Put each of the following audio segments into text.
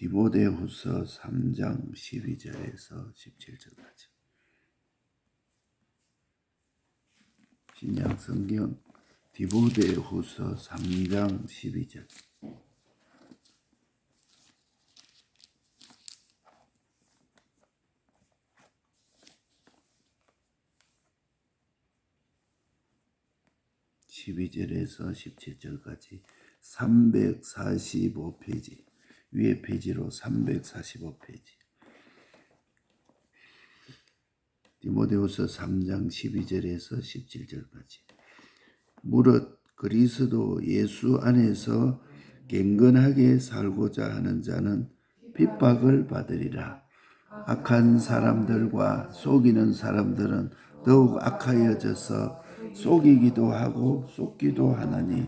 디모데후서 3장 12절에서 17절까지. 신약 성경 디모데후서 3장 12절. (12절에서) 17절까지 345페이지 위에 페이지로 345페이지. 디모데후서 3장 12절에서 17절까지. 무릇 그리스도 예수 안에서 갱건하게 살고자 하는 자는 핍박을 받으리라. 악한 사람들과 속이는 사람들은 더욱 악하여져서 속이기도 하고 속기도 하나니,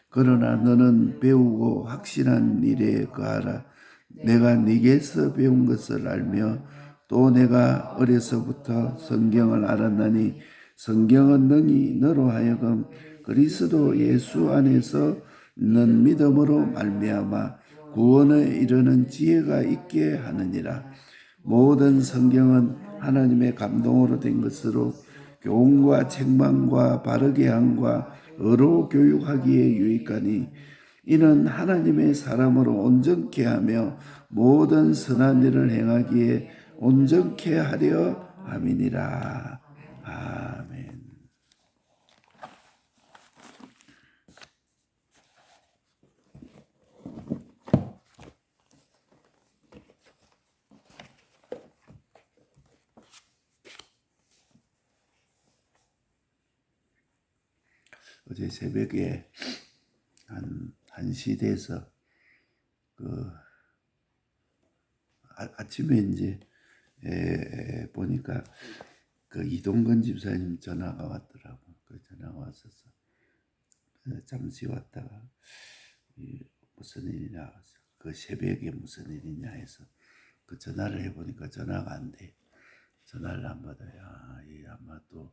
그러나 너는 배우고 확신한 일에 거하라. 내가 네게서 배운 것을 알며 또 내가 어려서부터 성경을 알았나니, 성경은 능히 너로 하여금 그리스도 예수 안에서 있는 믿음으로 말미암아 구원에 이르는 지혜가 있게 하느니라. 모든 성경은 하나님의 감동으로 된 것으로 교훈과 책망과 바르게 함과 의로 교육하기에 유익하니, 이는 하나님의 사람으로 온전케 하며 모든 선한 일을 행하기에 온전케 하려 함이니라. 아멘. 어제 새벽에 한 1시 돼서 아침에 이제 보니까 이동건 집사님 전화가 왔더라고. 그 전화가 왔어서 잠시 왔다가 무슨 일이냐, 그 새벽에 무슨 일이냐 해서 그 전화를 해보니까 전화가 안 돼. 전화를 안 받아요. 아마 또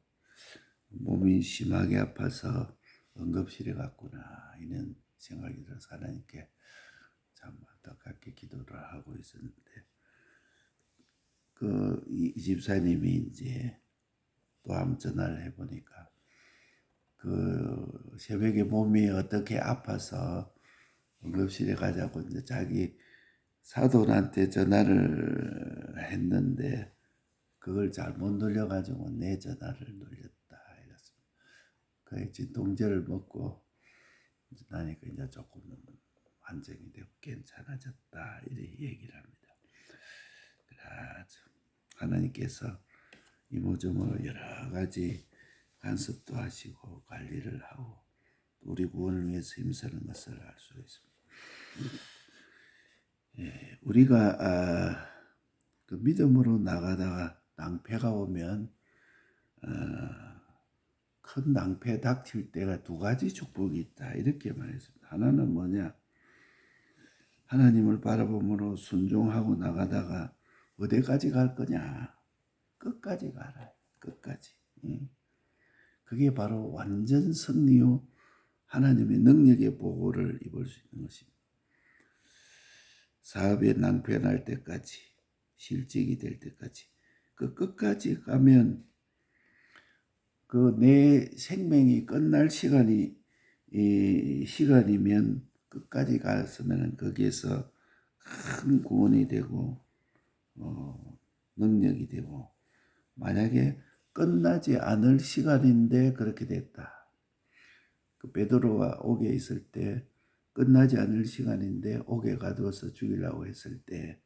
몸이 심하게 아파서 응급실에 갔구나, 이런 생각이 들어서 하나님께 참 안타깝게 기도를 하고 있었는데, 이 집사님이 이제 또 한번 전화를 해보니까 새벽에 몸이 어떻게 아파서 응급실에 가자고 이제 자기 사돈한테 전화를 했는데 그걸 잘못 눌려가지고 내 전화를 눌렸다 이랬습니다. 그 진통제를 먹고 나니까 이제 조금 안정이 되고 괜찮아졌다, 이렇게 얘기를 합니다. 하나님께서 이모저모 여러 가지 간섭도 하시고 관리를 하고 우리 구원을 위해서 힘쓰는 것을 알 수 있습니다. 우리가 그 믿음으로 나가다가 낭패가 오면 큰 낭패 닥칠 때가 두 가지 축복이 있다, 이렇게 말했습니다. 하나는 뭐냐? 하나님을 바라보므로 순종하고 나가다가 어디까지 갈 거냐? 끝까지 가라. 끝까지. 그게 바로 완전 승리요 하나님의 능력의 보호를 입을 수 있는 것입니다. 사업에 낭패 날 때까지, 실직이 될 때까지, 그 끝까지 가면 내 생명이 끝날 시간이면 끝까지 갔으면 거기에서 큰 구원이 되고 능력이 되고, 만약에 끝나지 않을 시간인데 그렇게 됐다. 베드로가 옥에 있을 때 끝나지 않을 시간인데 옥에 가두어서 죽이려고 했을 때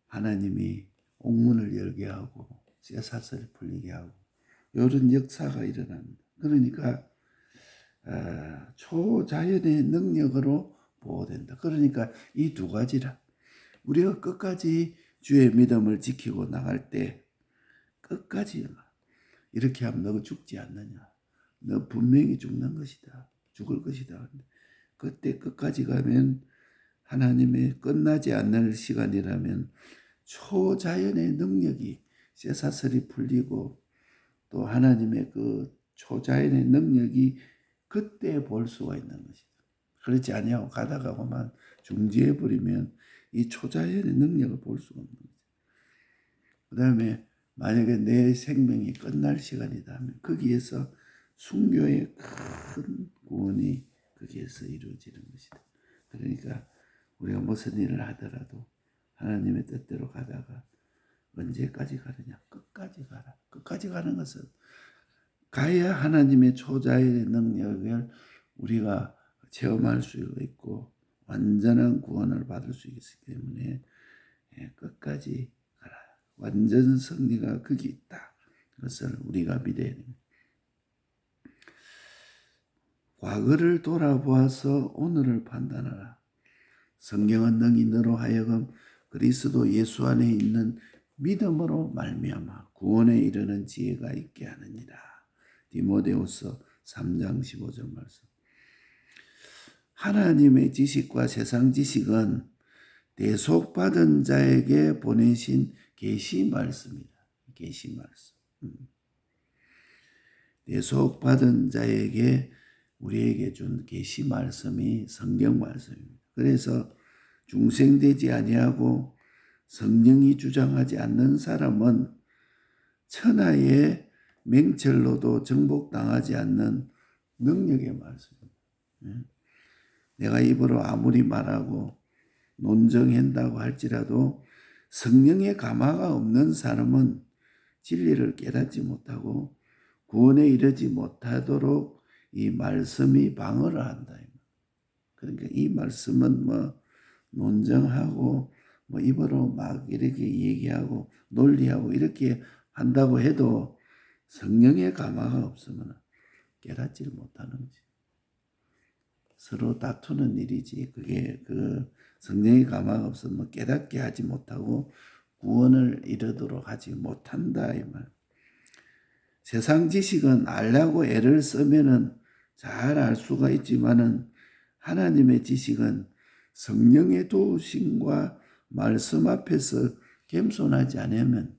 하나님이 옥문을 열게 하고 쇠사슬을 풀리게 하고 이런 역사가 일어납니다. 그러니까 초자연의 능력으로 보호된다. 그러니까 이 두 가지라. 우리가 끝까지 주의 믿음을 지키고 나갈 때 끝까지 이렇게 하면 너 죽지 않느냐, 너 분명히 죽는 것이다, 죽을 것이다. 그때 끝까지 가면 하나님의 끝나지 않는 시간이라면 초자연의 능력이 쇠사슬이 풀리고 또 하나님의 그 초자연의 능력이 그때 볼 수가 있는 것이다. 그렇지 아니하고 가다가만 중지해버리면 이 초자연의 능력을 볼 수가 없는 거죠. 그 다음에 만약에 내 생명이 끝날 시간이다 하면 거기에서 순교의 큰 구원이 거기에서 이루어지는 것이다. 그러니까 우리가 무슨 일을 하더라도 하나님의 뜻대로 가다가 언제까지 가느냐? 끝까지 가라. 끝까지 가는 것은 가야 하나님의 초자연의 능력을 우리가 체험할 수 있고 완전한 구원을 받을 수 있기 때문에 끝까지 가라. 완전 승리가 거기 있다. 그것을 우리가 믿어야 됩니다. 과거를 돌아보아서 오늘을 판단하라. 성경은 능히 너로 하여금 그리스도 예수 안에 있는 믿음으로 말미암아 구원에 이르는 지혜가 있게 하느니라. 디모데후서 3장 15절 말씀. 하나님의 지식과 세상 지식은 대속받은 자에게 보내신 계시 말씀이다. 계시 말씀. 대속받은 자에게 우리에게 준 계시 말씀이 성경 말씀입니다. 그래서 중생되지 아니하고 성령이 주장하지 않는 사람은 천하의 맹철로도 정복당하지 않는 능력의 말씀입니다. 내가 입으로 아무리 말하고 논정한다고 할지라도 성령의 감화가 없는 사람은 진리를 깨닫지 못하고 구원에 이르지 못하도록 이 말씀이 방어를 한다. 그러니까 이 말씀은 뭐 논정하고 뭐 입으로 막 이렇게 얘기하고 논리하고 이렇게 한다고 해도 성령의 감화가 없으면 깨닫지를 못하는 거지. 서로 다투는 일이지. 그게 그 성령의 감화가 없으면 깨닫게 하지 못하고 구원을 이루도록 하지 못한다 이 말. 세상 지식은 알려고 애를 쓰면은 잘 알 수가 있지만은 하나님의 지식은 성령의 도우심과 말씀 앞에서 겸손하지 않으면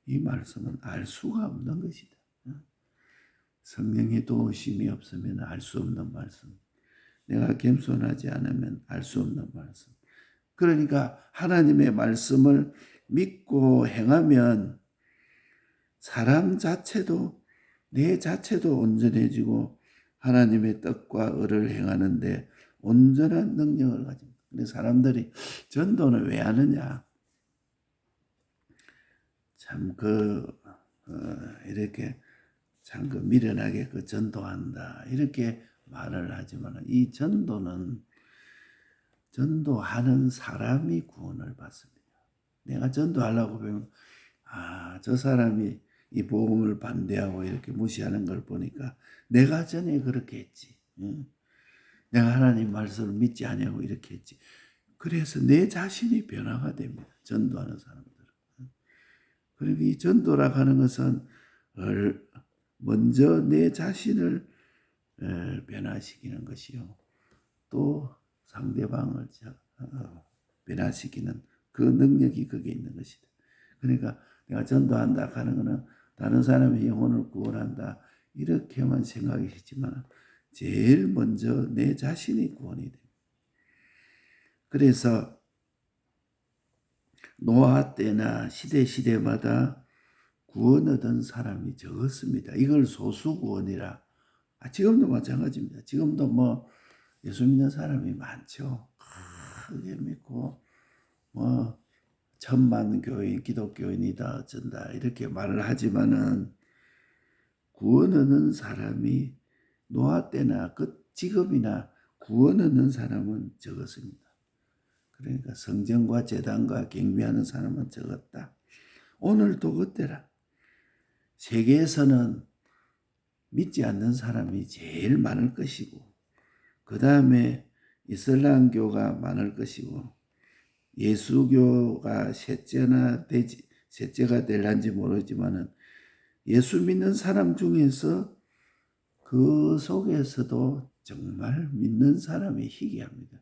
이 말씀은 알 수가 없는 것이다. 성령의 도우심이 없으면 알 수 없는 말씀. 내가 겸손하지 않으면 알 수 없는 말씀. 그러니까 하나님의 말씀을 믿고 행하면 사람 자체도 내 자체도 온전해지고 하나님의 뜻과 의를 행하는데 온전한 능력을 가집니다. 근데 사람들이 전도는 왜 하느냐? 참 이렇게 참 미련하게 전도한다 이렇게 말을 하지만 이 전도는 전도하는 사람이 구원을 받습니다. 내가 전도하려고 보면 저 사람이 이 복음을 반대하고 이렇게 무시하는 걸 보니까 내가 전에 그렇게 했지. 내가 하나님 말씀을 믿지 아니하고 이렇게 했지. 그래서 내 자신이 변화가 됩니다. 전도하는 사람들은. 그러니까 이 전도라고 하는 것은 먼저 내 자신을 변화시키는 것이요. 또 상대방을 변화시키는 그 능력이 거기에 있는 것이다. 그러니까 내가 전도한다 하는 것은 다른 사람의 영혼을 구원한다 이렇게만 생각했지만 제일 먼저 내 자신이 구원이 됩니다. 그래서 노아 때나 시대마다 구원 얻은 사람이 적었습니다. 이걸 소수구원이라. 지금도 마찬가지입니다. 지금도 뭐 예수 믿는 사람이 많죠. 크게 믿고 뭐 1000만 교인 기독교인이다 어쩐다 이렇게 말을 하지만은 구원 얻는 사람이 노아 때나 지금이나 구원 얻는 사람은 적었습니다. 그러니까 성전과 제단과 경배하는 사람은 적었다. 오늘도 그때라. 세계에서는 믿지 않는 사람이 제일 많을 것이고 그 다음에 이슬람교가 많을 것이고 예수교가 셋째가 될런지 모르지만은 예수 믿는 사람 중에서 그 속에서도 정말 믿는 사람이 희귀합니다.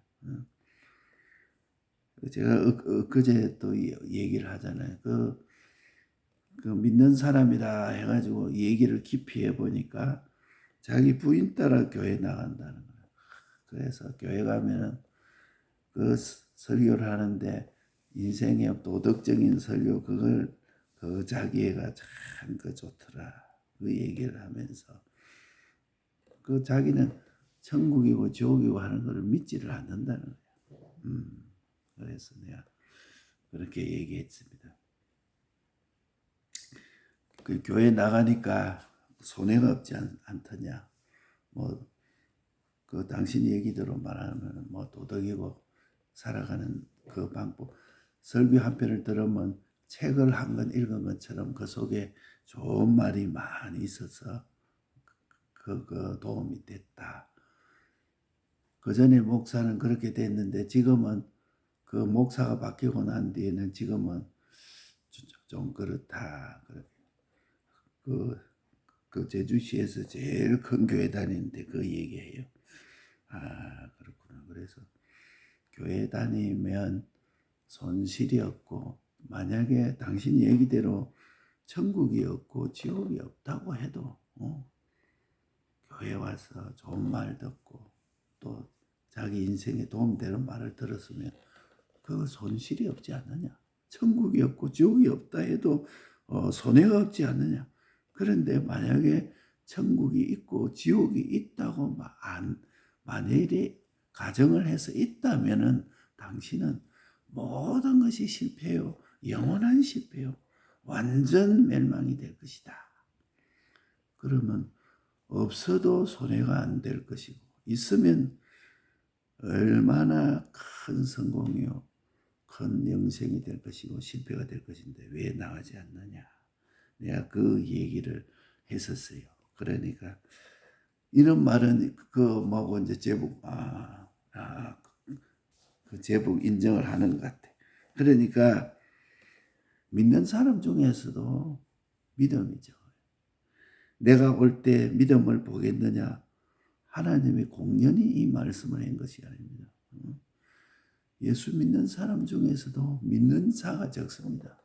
제가 그제 또 얘기를 하잖아요. 그 믿는 사람이라 해가지고 얘기를 깊이 해보니까 자기 부인 따라 교회 나간다는 거예요. 그래서 교회 가면은 그 설교를 하는데 인생의 도덕적인 설교 그걸 그 자기애가 참 그 좋더라. 그 얘기를 하면서 그 자기는 천국이고 지옥이고 하는 것을 믿지를 않는다는 거야. 그래서 내가 그렇게 얘기했습니다. 그 교회 나가니까 손해가 없지 않더냐. 뭐 그 당신 얘기대로 말하면 뭐 도덕이고 살아가는 그 방법. 설교 한 편을 들으면 책을 한 권 읽은 것처럼 그 속에 좋은 말이 많이 있어서 그 도움이 됐다. 그 전에 목사는 그렇게 됐는데 지금은 그 목사가 바뀌고 난 뒤에는 지금은 좀 그렇다. 그 제주시에서 제일 큰 교회 다니는데 그 얘기해요. 아, 그렇구나. 그래서 교회 다니면 손실이 없고 만약에 당신 얘기대로 천국이 없고 지옥이 없다고 해도 교회 와서 좋은 말 듣고 또 자기 인생에 도움되는 말을 들었으면 그 손실이 없지 않느냐. 천국이 없고 지옥이 없다 해도 손해가 없지 않느냐. 그런데 만약에 천국이 있고 지옥이 있다고 만일에 가정을 해서 있다면은 당신은 모든 것이 실패요. 영원한 실패요. 완전 멸망이 될 것이다. 그러면 없어도 손해가 안 될 것이고 있으면 얼마나 큰 성공이요. 큰 영생이 될 것이고 실패가 될 것인데 왜 나가지 않느냐. 내가 그 얘기를 했었어요. 그러니까 이런 말은 그 뭐고 이제 제복 그 제복 인정을 하는 것 같아. 그러니까 믿는 사람 중에서도 믿음이죠. 내가 올 때 믿음을 보겠느냐? 하나님이 공연히 이 말씀을 한 것이 아닙니다. 예수 믿는 사람 중에서도 믿는 자가 적습니다.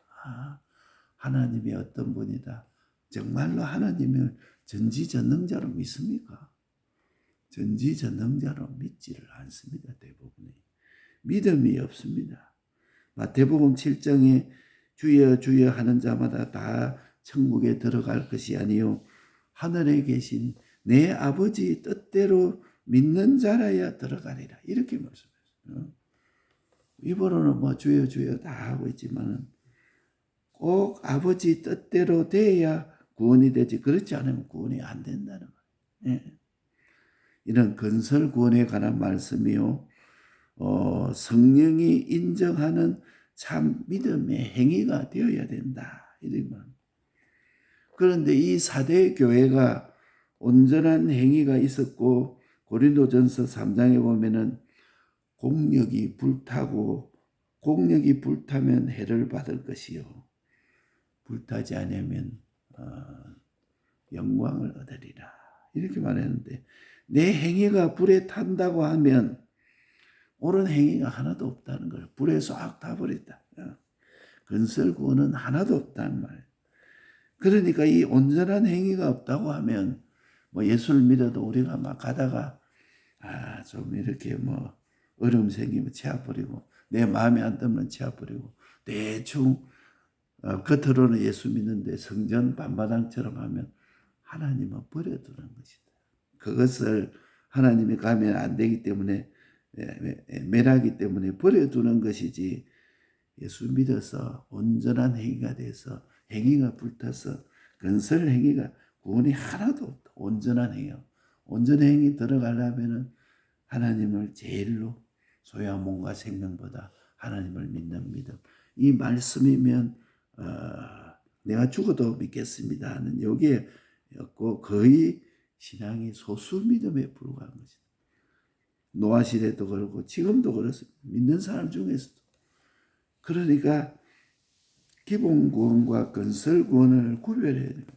하나님이 어떤 분이다. 정말로 하나님을 전지전능자로 믿습니까? 전지전능자로 믿지를 않습니다. 대부분이. 믿음이 없습니다. 마태복음 7장에 주여 주여 하는 자마다 다 천국에 들어갈 것이 아니요 하늘에 계신 내 아버지 뜻대로 믿는 자라야 들어가리라. 이렇게 말씀했어요. 입으로는 뭐 주여 주여 다 하고 있지만 꼭 아버지 뜻대로 돼야 구원이 되지. 그렇지 않으면 구원이 안 된다는 거예요. 이런 건설 구원에 관한 말씀이요. 성령이 인정하는 참 믿음의 행위가 되어야 된다. 이런. 그런데 이 사대 교회가 온전한 행위가 있었고 고린도전서 3장에 보면은 공력이 불타면 해를 받을 것이요 불타지 않으면 영광을 얻으리라. 이렇게 말했는데 내 행위가 불에 탄다고 하면 옳은 행위가 하나도 없다는 걸 불에 싹 타버렸다. 건설구원은 하나도 없다는 말이에요. 그러니까 이 온전한 행위가 없다고 하면 뭐 예수를 믿어도 우리가 막 가다가 좀 이렇게 뭐 어려움 생기면 치아버리고 내 마음에 안 들면 치아버리고 대충 겉으로는 예수 믿는데 성전 밤바닥처럼 하면 하나님은 버려두는 것이다. 그것을 하나님이 가면 안 되기 때문에 매라기 때문에 버려두는 것이지 예수 믿어서 온전한 행위가 돼서 행위가 불타서 건설 행위가 구원이 하나도 없다. 온전한 행위요. 온전한 행위 들어가려면은 하나님을 제일로 소유한 몸과 생명보다 하나님을 믿는 믿음. 이 말씀이면 내가 죽어도 믿겠습니다 하는 여기에였고 거의 신앙이 소수 믿음에 불과한 것이다. 노아 시대도 그렇고 지금도 그렇습니다. 믿는 사람 중에서도. 그러니까 기본 구원과 건설 구원을 구별해야 됩니다.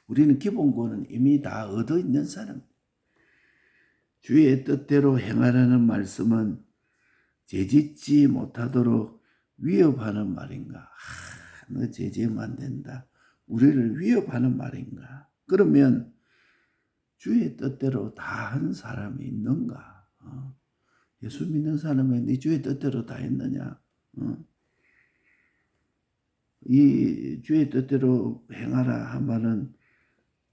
우리는 기본 구원은 이미 다 얻어 있는 사람. 주의 뜻대로 행하라는 말씀은 죄짓지 못하도록 위협하는 말인가? 너 죄지으면 안 된다. 우리를 위협하는 말인가? 그러면 주의 뜻대로 다 한 사람이 있는가? 예수 믿는 사람이 네 주의 뜻대로 다 했느냐? 이 주의 뜻대로 행하라 한 말은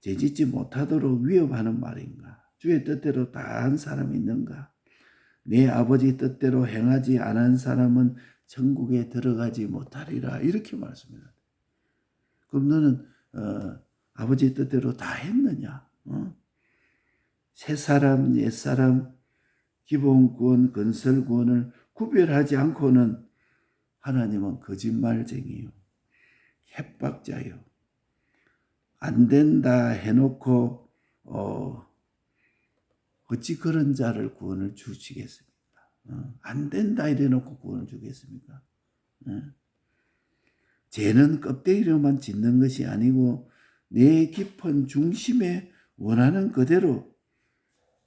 죄짓지 못하도록 위협하는 말인가? 주의 뜻대로 다 한 사람이 있는가? 내 아버지 뜻대로 행하지 않은 사람은 천국에 들어가지 못하리라. 이렇게 말씀합니다. 그럼 너는 아버지 뜻대로 다 했느냐? 새 사람, 옛 사람, 기본구원, 건설구원을 구별하지 않고는 하나님은 거짓말쟁이요, 협박자요. 안 된다 해놓고 어찌 그런 자를 구원을 주시겠습니까? 안 된다 이래놓고 구원을 주겠습니까? 죄는 껍데기로만 짓는 것이 아니고 내 깊은 중심에 원하는 그대로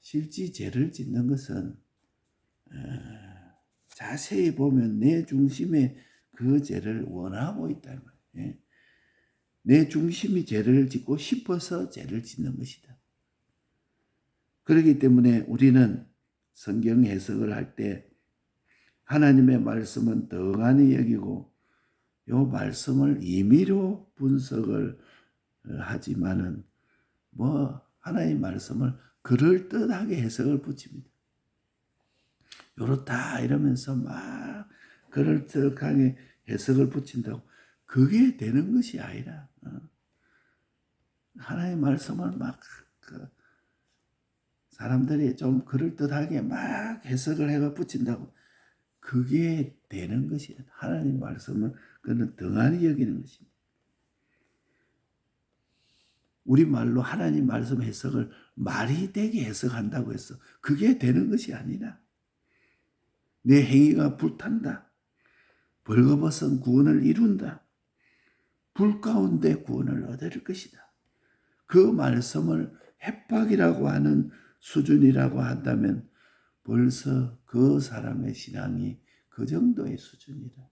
실제 죄를 짓는 것은 자세히 보면 내 중심에 그 죄를 원하고 있다는 거예요. 내 중심이 죄를 짓고 싶어서 죄를 짓는 것이다. 그렇기 때문에 우리는 성경 해석을 할 때 하나님의 말씀은 덩하니 여기고 이 말씀을 임의로 분석을 하지만은 하나님의 말씀을 그럴듯하게 해석을 붙입니다. 요렇다 이러면서 막 그럴듯하게 해석을 붙인다고 그게 되는 것이 아니라 하나님의 말씀을 막 사람들이 좀 그럴듯하게 막 해석을 해가 붙인다고 그게 되는 것이 하나님 말씀은 그는 덩하니 여기는 것입니다. 우리말로 하나님 말씀 해석을 말이 되게 해석한다고 해서 그게 되는 것이 아니라 내 행위가 불탄다. 벌거벗은 구원을 이룬다. 불 가운데 구원을 얻을 것이다. 그 말씀을 협박이라고 하는 수준이라고 한다면 벌써 그 사람의 신앙이 그 정도의 수준이다.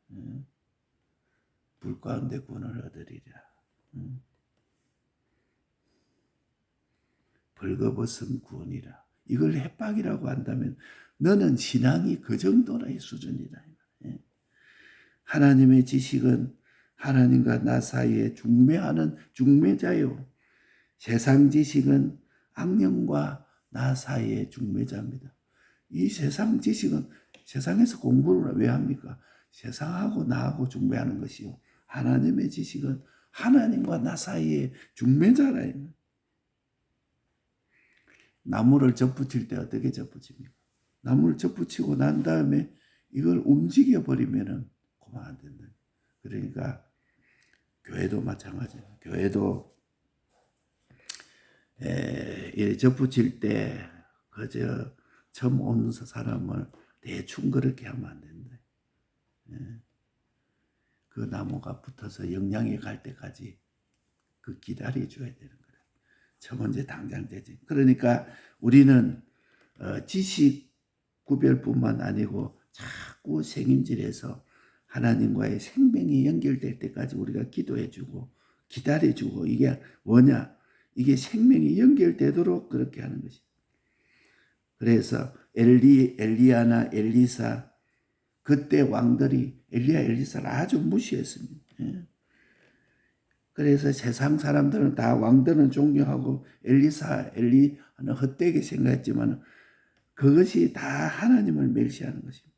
불 가운데 구원을 얻으리라. 벌거벗은 구원이라. 이걸 협박이라고 한다면 너는 신앙이 그 정도의 수준이다. 하나님의 지식은 하나님과 나 사이에 중매하는 중매자요. 세상 지식은 악령과 나 사이의 중매자입니다. 이 세상 지식은 세상에서 공부를 왜 합니까? 세상하고 나하고 중매하는 것이요. 하나님의 지식은 하나님과 나 사이의 중매자라. 나무를 접붙일 때 어떻게 접붙입니까? 나무를 접붙이고 난 다음에 이걸 움직여 버리면은 그만 안 된다. 그러니까 교회도 마찬가지예요. 교회도 접붙일 때 그저 처음 온 사람을 대충 그렇게 하면 안 된다. 그 나무가 붙어서 영양이 갈 때까지 그 기다려 줘야 되는 거예요. 첫 번째 당장 되지. 그러니까 우리는 지식 구별뿐만 아니고 자꾸 생임질에서 하나님과의 생명이 연결될 때까지 우리가 기도해주고 기다려주고 이게 뭐냐? 이게 생명이 연결되도록 그렇게 하는 것이죠. 그래서 엘리야나 엘리사 그때 왕들이 엘리야 엘리사를 아주 무시했습니다. 그래서 세상 사람들은 다 왕들은 존경하고 엘리야는 헛되게 생각했지만 그것이 다 하나님을 멸시하는 것입니다.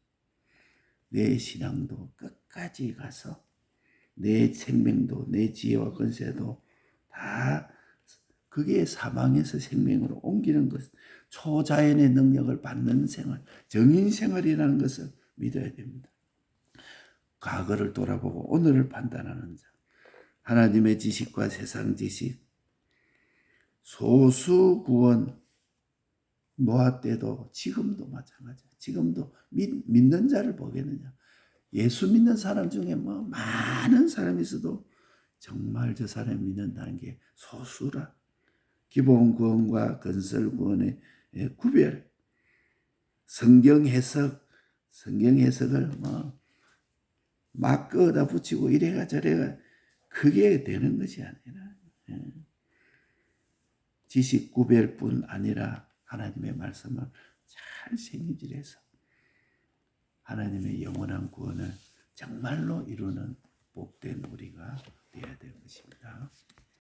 내 신앙도 끝까지 가서 내 생명도 내 지혜와 권세도 다 그게 사망에서 생명으로 옮기는 것, 초자연의 능력을 받는 생활, 정인 생활이라는 것을 믿어야 됩니다. 과거를 돌아보고 오늘을 판단하는 자, 하나님의 지식과 세상 지식, 소수 구원, 노아 때도 지금도 마찬가지야. 지금도 믿는 자를 보겠느냐. 예수 믿는 사람 중에 많은 사람이 있어도 정말 저 사람이 믿는다는 게 소수라. 기본 구원과 건설 구원의 구별, 성경 해석을 막 끄다 붙이고 이래가 저래가 그게 되는 것이 아니라 지식 구별뿐 아니라 하나님의 말씀을 잘 생기질해서 하나님의 영원한 구원을 정말로 이루는 복된 우리가